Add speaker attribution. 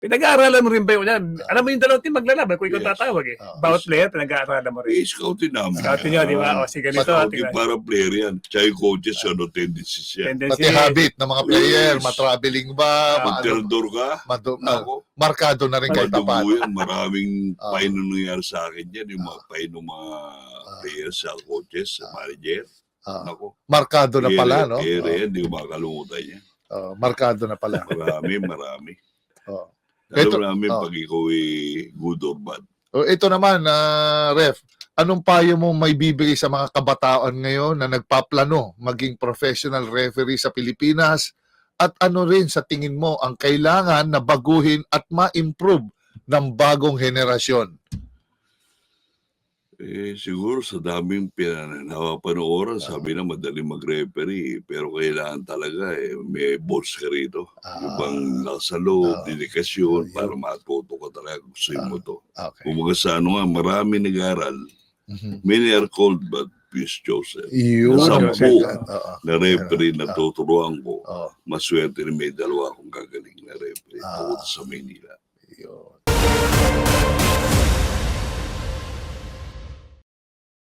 Speaker 1: Pinag-aaralan mo rin ba yun? Alam mo yung dalawang team maglalaban kung ikaw
Speaker 2: Yes.
Speaker 1: tatawag eh. Bawat player, pinag-aaralan mo rin.
Speaker 2: I-scoutin namin.
Speaker 1: Scoutin nyo, di ba? O, sige, ganito.
Speaker 2: Scouting
Speaker 1: tingnan.
Speaker 2: para player yan. Tsaka yung coaches, ano, tendencies yan.
Speaker 1: Tendency.
Speaker 3: Pati habit ng mga player,
Speaker 2: Yes.
Speaker 3: matraveling ba,
Speaker 2: Pag-terador ka, ako,
Speaker 3: markado na rin kahit paano.
Speaker 2: madugo yan. Maraming
Speaker 3: Ah.
Speaker 2: pain na nangyari sa akin yan. Yung mga pain ng mga players, sa coaches, sa manager. Ako.
Speaker 3: Markado na pala, no?
Speaker 2: Yan, hindi ko makakalimutan yan.
Speaker 3: Markado na pala.
Speaker 2: Marami.
Speaker 3: Oh.
Speaker 2: Alam namin pag ikaw good or bad.
Speaker 3: Ito naman, Ref, anong payo mo may bibigay sa mga kabataan ngayon na nagpaplano maging professional referee sa Pilipinas? At ano rin sa tingin mo ang kailangan na baguhin at ma-improve ng bagong henerasyon?
Speaker 2: Siguro sa daming napapanooran, sabi na madaling mag-referee, pero kailangan talaga may balls ka rito. Ibang nasa loob, dedikasyon, para matuto ka talaga kung gusto mo to.
Speaker 3: Okay.
Speaker 2: Kung sa ano nga, marami nag-aral. Many are called but few is chosen.
Speaker 3: Yun.
Speaker 2: Sampu na referee na tuturuan ko,
Speaker 3: Oo.
Speaker 2: maswerte rin may dalawa akong gagaling na referee tungkol sa Maynila.
Speaker 3: Yun.